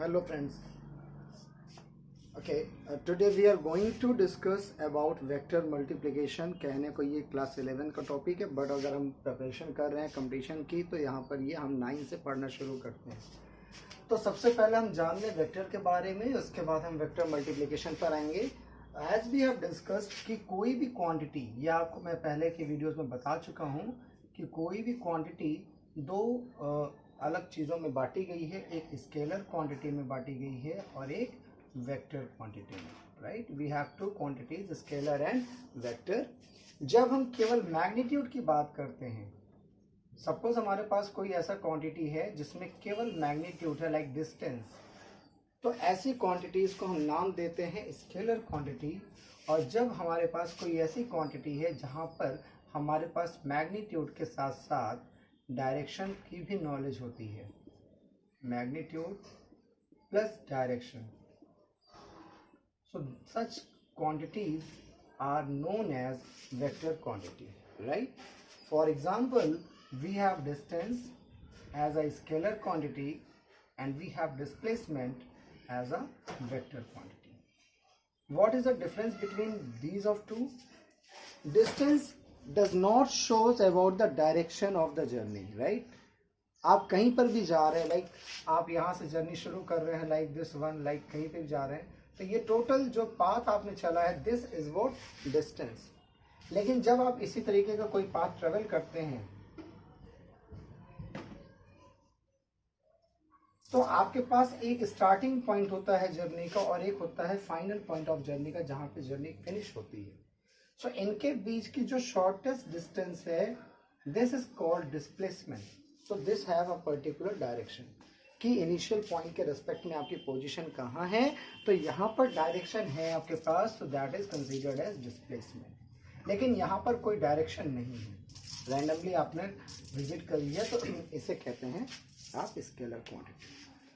Hello friends. Okay, today we are going to discuss about vector multiplication. कहने को ये class 11 का topic है, बट अगर हम प्रिपरेशन कर रहे हैं कंपटीशन की तो यहाँ पर ये हम 9 से पढ़ना शुरू करते हैं। तो सबसे पहले हम जान लें वेक्टर के बारे में, उसके बाद हम वेक्टर मल्टीप्लिकेशन पर आएंगे। एज वी हैव डिस्कस्ड कि कोई भी क्वांटिटी, ये आपको मैं पहले की वीडियोस में बता चुका हूँ कि कोई भी क्वांटिटी दो अलग चीज़ों में बांटी गई है, एक स्केलर क्वांटिटी में बांटी गई है और एक वेक्टर क्वांटिटी में, right. We have two quantities, scalar and vector. जब हम केवल मैग्नीट्यूड की बात करते हैं, सपोज हमारे पास कोई ऐसा क्वांटिटी है जिसमें केवल मैग्नीट्यूड है, लाइक डिस्टेंस, तो ऐसी क्वांटिटीज को हम नाम देते हैं स्केलर क्वांटिटी। और जब हमारे पास कोई ऐसी क्वांटिटी है जहाँ पर हमारे पास मैग्नीट्यूड के साथ साथ डायरेक्शन की भी नॉलेज होती है, magnitude plus direction, so such quantities are known as vector quantity, right? For example, we have distance as a scalar quantity and we have displacement as a vector quantity. What is the difference between these of two? Distance does not shows about the direction of the journey, right? आप कहीं पर भी जा रहे हैं, like आप यहाँ से जर्नी शुरू कर रहे हैं, लाइक दिस वन, लाइक कहीं पे भी जा रहे हैं, तो ये टोटल जो पाथ आपने चला है, दिस इज व्हाट डिस्टेंस। लेकिन जब आप इसी तरीके का कोई पाथ ट्रेवल करते हैं तो आपके पास एक स्टार्टिंग पॉइंट होता है जर्नी का और एक होता है फाइनल पॉइंट ऑफ जर्नी का, जहां पे जर्नी फिनिश होती है। सो इनके बीच की जो शॉर्टेस्ट डिस्टेंस है, this is called displacement. So this have a particular direction कि इनिशियल पॉइंट के रेस्पेक्ट में आपकी पोजीशन कहाँ है, तो यहाँ पर डायरेक्शन है आपके पास, तो that is considered as displacement. लेकिन यहाँ पर कोई डायरेक्शन नहीं है, रैंडमली आपने विजिट कर लिया, तो इसे कहते हैं आप स्केलर क्वांटिटी।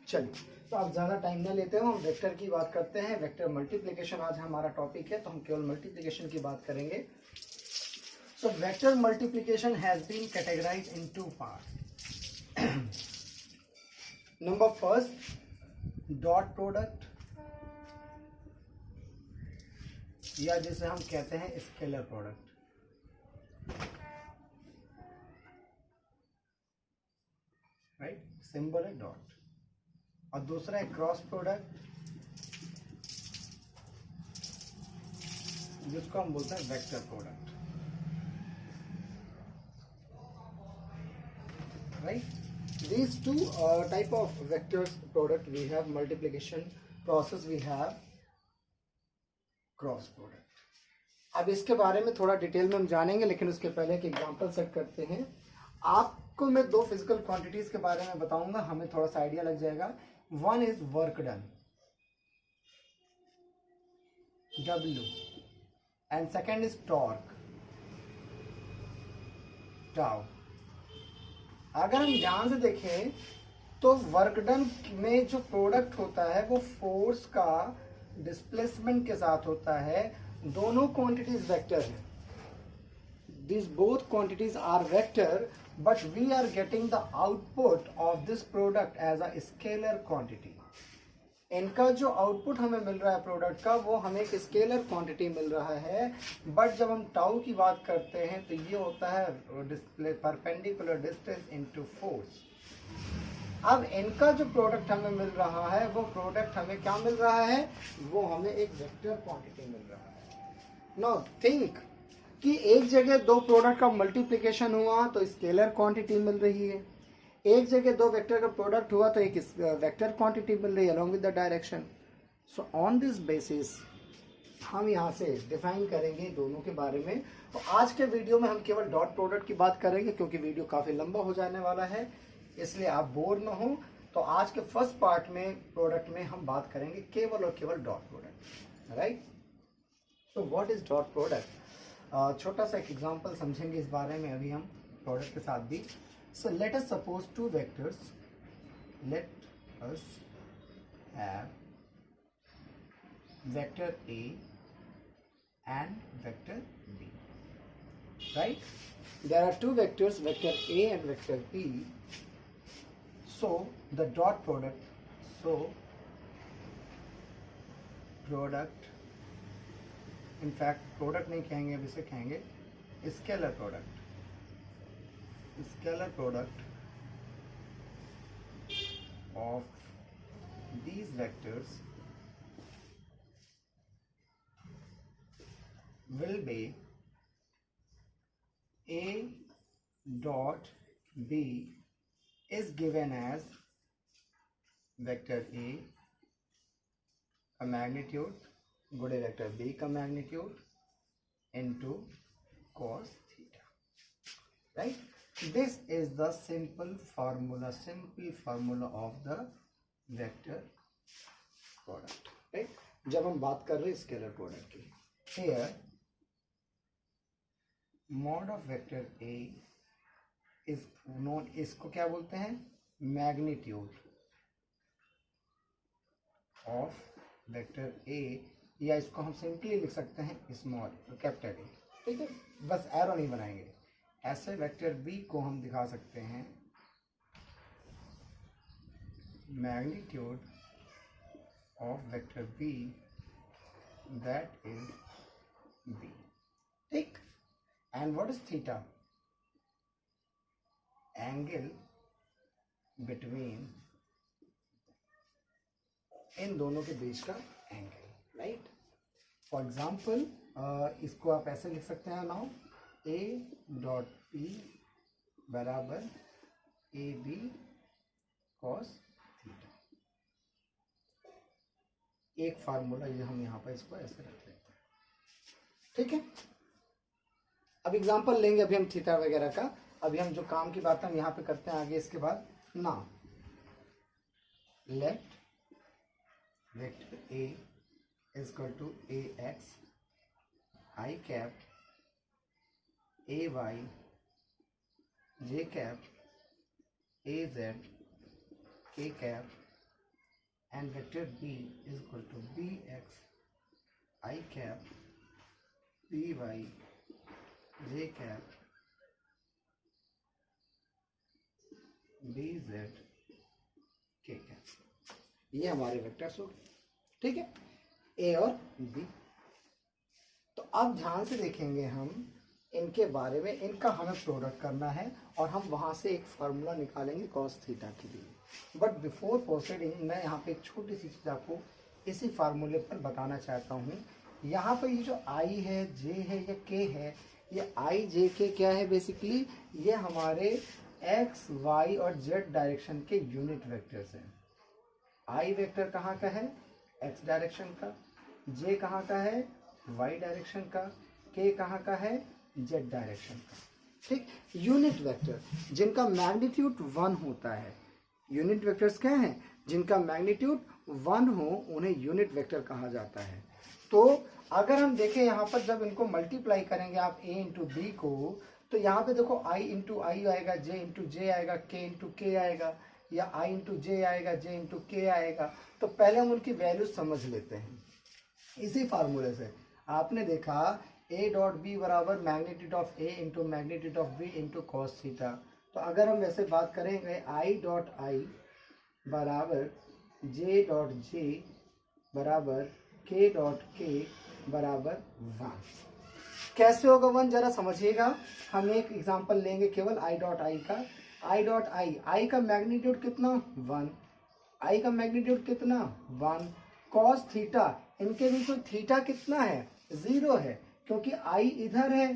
चलिए, तो आप ज़्यादा टाइम न लेते हो, हम वेक्टर की बात करते हैं। वेक्टर मल्टीप्लिकेशन आज हमारा टॉपिक है, तो हम केवल मल्टीप्लिकेशन की बात करेंगे। So vector multiplication has been categorized in two parts. Number first, dot product, या जिसे हम कहते हैं स्केलर प्रोडक्ट। राइट, सिंबल है डॉट। और दूसरा है क्रॉस प्रोडक्ट, जिसको हम बोलते हैं vector product, right. These two type of vectors product we have, multiplication process we have cross product। अब इसके बारे में थोड़ा डिटेल में हम जानेंगे, लेकिन उसके पहले एक एग्जांपल सेट करते हैं। आपको मैं दो फिजिकल क्वांटिटीज के बारे में बताऊंगा, हमें थोड़ा सा आइडिया लग जाएगा। One is work done, W, and second is torque, tau. अगर हम ध्यान से देखें तो वर्क डन में जो प्रोडक्ट होता है वो फोर्स का डिस्प्लेसमेंट के साथ होता है। दोनों क्वांटिटीज वेक्टर हैं, this both quantities are vector, but we are getting the output of this product as a scalar quantity. इनका जो आउटपुट हमें मिल रहा है प्रोडक्ट का, वो हमें एक स्केलर क्वांटिटी मिल रहा है। बट जब हम टाउ की बात करते हैं तो ये होता है display perpendicular distance into force. अब इनका जो प्रोडक्ट हमें मिल रहा है, वो प्रोडक्ट हमें क्या मिल रहा है, वो हमें एक वेक्टर क्वांटिटी मिल रहा है। नाउ थिंक कि एक जगह दो प्रोडक्ट का मल्टीप्लिकेशन हुआ तो स्केलर क्वांटिटी मिल रही है, एक जगह दो वेक्टर का प्रोडक्ट हुआ तो एक वेक्टर क्वांटिटी मिल रही है along with the direction. So on this basis हम यहाँ से डिफाइन करेंगे दोनों के बारे में। तो आज के वीडियो में हम केवल डॉट प्रोडक्ट की बात करेंगे, क्योंकि वीडियो काफ़ी लंबा हो जाने वाला है, इसलिए आप बोर ना हो। तो आज के फर्स्ट पार्ट में प्रोडक्ट में हम बात करेंगे केवल और केवल dot product, right. So what is dot product? छोटा सा एक एग्जांपल समझेंगे इस बारे में अभी हम प्रोडक्ट के साथ भी। So let us suppose two vectors. Let us have vector A and vector B. Right? There are two vectors, vector A and vector B. So the dot product. So product, in fact product नहीं कहेंगे, अब इसे कहेंगे scalar product, scalar product of these vectors will be a dot b is given as vector a का magnitude गुणे vector b का magnitude into cos theta, right? This is the simple formula of the vector product, right? जब हम बात कर रहे हैं scalar product की, here mod of vector A is known, इसको क्या बोलते हैं? मैग्नीट्यूड ऑफ वेक्टर ए, या इसको हम सिंपली लिख सकते हैं स्मॉल कैपिटल ए, ठीक है? बस एरो नहीं बनाएंगे। ऐसे वेक्टर बी को हम दिखा सकते हैं magnitude of vector b, that is b, ठीक? And what is theta? Angle between, इन दोनों के बीच का एंगल, राइट? फॉर एग्जाम्पल इसको आप ऐसे लिख सकते हैं नाउ, a डॉट p बराबर ए बी कॉस थीटा। एक फार्मूला ये हम यहाँ पर इसको ऐसे रख लेते हैं, ठीक है? अब एग्जांपल लेंगे अभी हम थीटा वगैरह का। अभी हम जो काम की बात हम यहाँ पे करते हैं आगे इसके बाद ना, let vector A is equal to A X I cap A Y J cap A Z K cap and vector b is equal to bx I cap by j cap bz k cap, ये हमारे vectors हो, ठीक है? a और b। तो अब ध्यान से देखेंगे हम इनके बारे में, इनका हमें प्रोडक्ट करना है और हम वहां से एक फार्मूला निकालेंगे cos थीटा के लिए। बट बिफोर प्रोसीडिंग मैं यहाँ पे एक छोटी सी चीज़ आपको इसी फार्मूले पर बताना चाहता हूँ। यहाँ पर ये जो i है, j है या k है, ये i j k क्या है? बेसिकली ये हमारे x y और z डायरेक्शन के यूनिट वेक्टर्स हैं। i वेक्टर कहाँ का है? x डायरेक्शन का, j कहाँ का है? y डायरेक्शन का, k कहाँ का है? z डायरेक्शन का, ठीक? यूनिट वेक्टर जिनका मैग्नीट्यूड 1 होता है, यूनिट वेक्टर्स क्या हैं? जिनका मैग्नीट्यूड 1 हो उन्हें यूनिट वेक्टर कहा जाता है। तो अगर हम देखें यहाँ पर जब इनको मल्टीप्लाई करेंगे आप a इंटू बी को, तो यहाँ पे देखो i इंटू आई आएगा, j इंटू जे आएगा, k इंटू के आएगा, या i इंटू जे आएगा, j इंटू के आएगा। तो पहले हम उनकी वैल्यू समझ लेते हैं इसी फार्मूले से। आपने देखा a डॉट बी बराबर magnitude of a into magnitude of b into cos theta. तो अगर हम वैसे बात करेंगे i डॉट आई बराबर j डॉट जे बराबर k डॉट के बराबर 1। कैसे होगा 1 जरा समझिएगा। हम एक एग्जांपल लेंगे केवल i डॉट आई का। i डॉट आई का मैग्नीट्यूड कितना? 1। i का मैग्नीट्यूड कितना? 1। कॉस थीटा, इनके बीच में थीटा कितना है? 0 है, क्योंकि i इधर है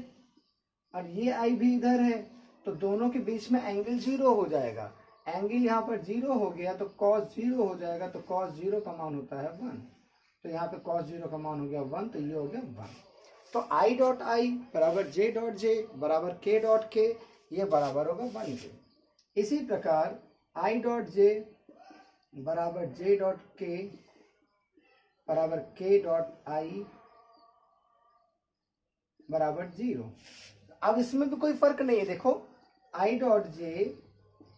और ये i भी इधर है, तो दोनों के बीच में एंगल 0 हो जाएगा। एंगल यहाँ पर 0 हो गया तो cos 0 हो जाएगा, तो cos 0 का मान होता है 1। तो यहाँ पे cos 0 का मान हो गया 1, तो ये हो गया 1। तो i डॉट आई बराबर j डॉट जे बराबर k डॉट के, ये बराबर होगा 1 के। इसी प्रकार i डॉट जे बराबर j डॉट के बराबर k डॉट आई बराबर 0। अब इसमें भी कोई फर्क नहीं है। देखो i डॉट जे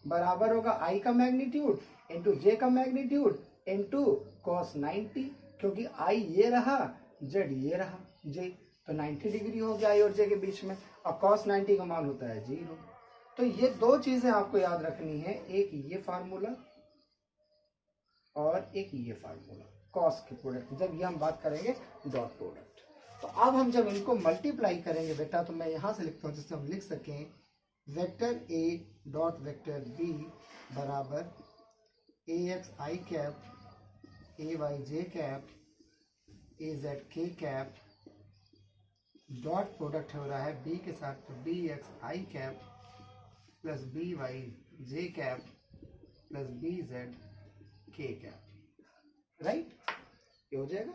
बराबर होगा i का मैग्नीट्यूड इंटू जे का मैग्नीट्यूड इंटू कॉस 90, क्योंकि i ये रहा, z ये रहा, j, तो 90 डिग्री हो गया i और j के बीच में, और कॉस 90 का मान होता है 0। तो ये दो चीजें आपको याद रखनी है, एक ये फार्मूला और एक ये फार्मूला। कॉस के प्रोडक्ट, जब ये हम बात करेंगे डॉट प्रोडक्ट। तो अब हम जब इनको मल्टीप्लाई करेंगे बेटा, तो मैं यहाँ से लिखता हूँ जिससे हम लिख सकें vector A dot vector B बराबर A X I cap A Y J cap A Z K cap, dot product हो रहा है बी के साथ, तो B X I cap plus B Y J cap plus B Z K cap, right. ये हो जाएगा।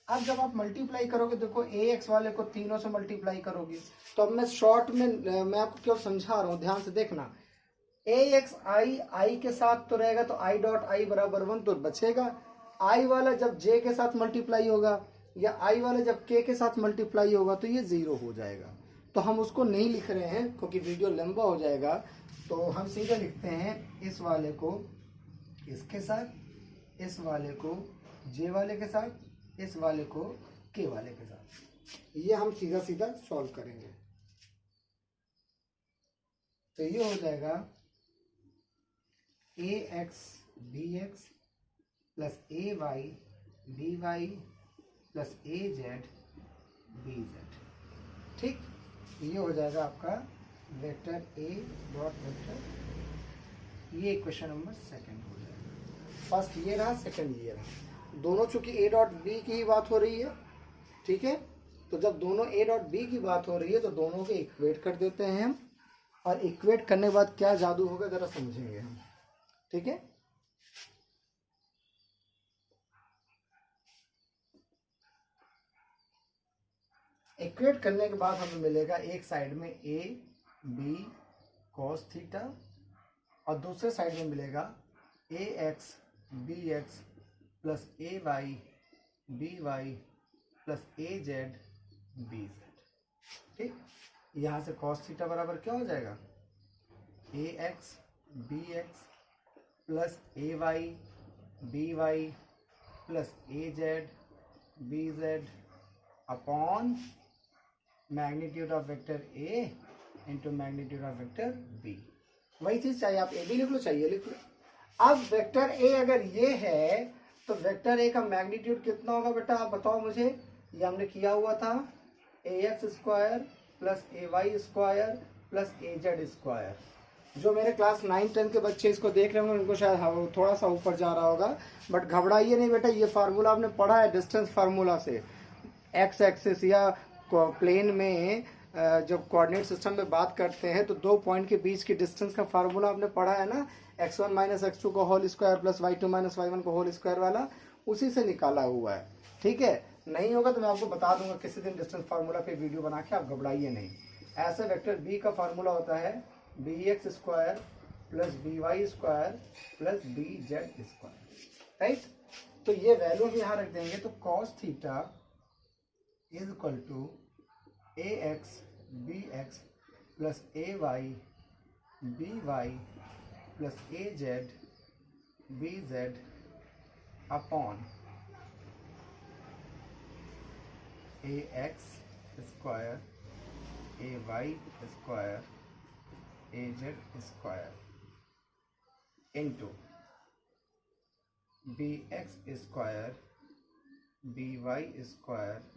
अब जब आप मल्टीप्लाई करोगे, देखो ए एक्स वाले को तीनों से मल्टीप्लाई करोगे, तो अब मैं शॉर्ट में मैं आपको क्यों समझा रहा हूँ, ध्यान से देखना। ए एक्स आई के साथ तो रहेगा, तो आई डॉट आई बराबर 1 तो बचेगा। आई वाला जब जे के साथ मल्टीप्लाई होगा या आई वाला जब के साथ मल्टीप्लाई होगा तो ये 0 हो जाएगा। तो हम उसको नहीं लिख रहे हैं क्योंकि वीडियो लंबा हो जाएगा, तो हम सीधे लिखते हैं इस वाले को इसके साथ, इस वाले को जे वाले के साथ, इस वाले को के वाले के साथ। ये हम सीधा सीधा सॉल्व करेंगे। तो ये हो जाएगा A X B X plus A Y B Y plus A Z B Z, ठीक। ये हो जाएगा आपका वेक्टर ए डॉट वेक्टर। ये इक्वेशन नंबर सेकंड हो जाएगा। फर्स्ट ये रहा, सेकंड ये रहा। दोनों चूंकि ए डॉट बी की ही बात हो रही है, ठीक है। तो जब दोनों ए डॉट बी की बात हो रही है तो दोनों के इक्वेट कर देते हैं हम, और इक्वेट करने के बाद क्या जादू होगा जरा समझेंगे हम, ठीक है। इक्वेट करने के बाद हमें मिलेगा एक साइड में ए बी कॉस थीटा और दूसरे साइड में मिलेगा A X B X plus A Y B Y plus A Z B Z, ठीक। यहाँ से कॉस थीटा बराबर क्या हो जाएगा, A X B X plus A Y B Y plus A Z B Z upon magnitude of vector A into magnitude of vector B. वही चीज चाहिए, आप ए भी लिख लो, चाहिए लिख लो। अब वेक्टर ए अगर ये है तो वेक्टर ए का मैग्नीट्यूड कितना होगा बेटा, आप बताओ मुझे। ये हमने किया हुआ था ए X square plus A Y square plus A Z square. जो मेरे क्लास 9-10 के बच्चे इसको देख रहे होंगे उनको शायद थोड़ा सा ऊपर जा रहा होगा, बट घबराइए नहीं बेटा, ये फार्मूला आपने पढ़ा है डिस्टेंस फार्मूला से। एक्स एक्सिस या प्लेन में जब कोऑर्डिनेट सिस्टम में बात करते हैं तो दो पॉइंट के बीच की डिस्टेंस का फार्मूला आपने पढ़ा है ना, x1 माइनस x2 को whole square plus y2 minus y1 को होल स्क्वायर वाला, उसी से निकाला हुआ है, ठीक है। नहीं होगा तो मैं आपको बता दूंगा किसी दिन डिस्टेंस फार्मूला पे वीडियो बना के, आप घबराइए नहीं। ऐसे वेक्टर बी का फार्मूला होता है B X square plus B Y square plus B Z square, right. तो ये वैल्यू हम यहाँ रख देंगे, तो cos theta is equal to A X B X plus A Y B Y plus A Z B Z upon A X square A Y square A Z square into B X square B Y square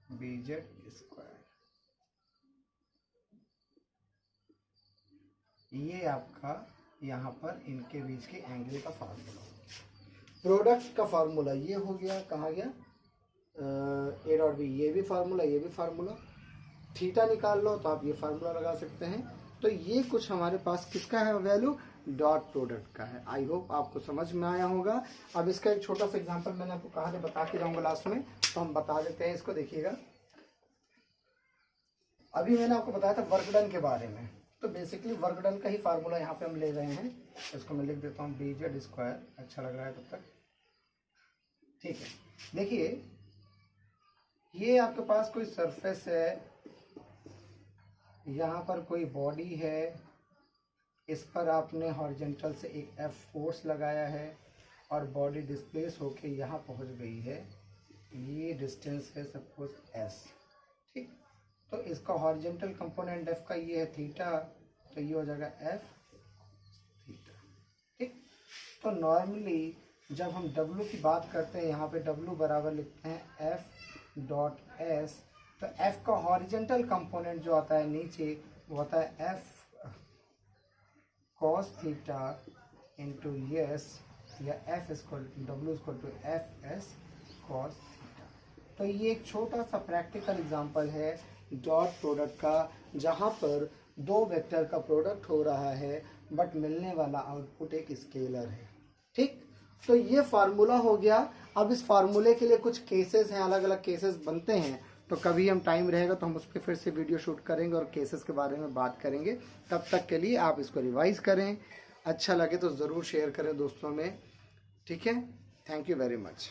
B Z square. ये आपका यहाँ पर इनके बीच के angle का formula, product का formula ये हो गया। कहाँ गया ए डॉट बी, ये भी फार्मूला, ये भी फार्मूला। थीटा निकाल लो तो आप ये फार्मूला लगा सकते हैं। तो ये कुछ हमारे पास किसका है वैल्यू, डॉट प्रोडक्ट का है। आई होप आपको समझ में आया होगा। अब इसका एक छोटा सा एग्जांपल मैंने आपको कहा था, बता के जाऊंगा लास्ट में, तो हम बता देते हैं इसको, देखिएगा। अभी मैंने आपको बताया था वर्क डन के बारे में, तो बेसिकली वर्क डन का ही फार्मूला यहाँ पे हम ले रहे हैं। इसको मैं लिख देता हूँ बी जेड स्क्वायर, अच्छा लग रहा है तब तक, ठीक है। देखिए ये आपके पास कोई सरफेस है, यहाँ पर कोई बॉडी है, इस पर आपने हॉरिजॉन्टल से एक एफ फोर्स लगाया है और बॉडी डिस्प्लेस होके यहाँ पहुँच गई है। ये डिस्टेंस है सपोज एस, ठीक। तो इसका हॉरिजॉन्टल कंपोनेंट एफ का ये है थीटा, तो ये हो जाएगा एफ थीटा, ठीक। तो नॉर्मली जब हम W की बात करते हैं यहाँ पे W बराबर लिखते हैं F.S, तो F का हॉरिजेंटल कंपोनेंट जो आता है नीचे वो होता है F cos theta into S, या F equal W equal to F.S cos theta. तो ये एक छोटा सा प्रैक्टिकल एग्जांपल है डॉट प्रोडक्ट का, जहाँ पर दो वेक्टर का प्रोडक्ट हो रहा है बट मिलने वाला आउटपुट एक स्केलर है। ठीक, तो ये फार्मूला हो गया। अब इस फार्मूले के लिए कुछ केसेस हैं, अलग अलग केसेस बनते हैं, तो कभी हम टाइम रहेगा तो हम उस पर फिर से वीडियो शूट करेंगे और केसेस के बारे में बात करेंगे। तब तक के लिए आप इसको रिवाइज करें, अच्छा लगे तो ज़रूर शेयर करें दोस्तों में। ठीक है, थैंक यू वेरी मच।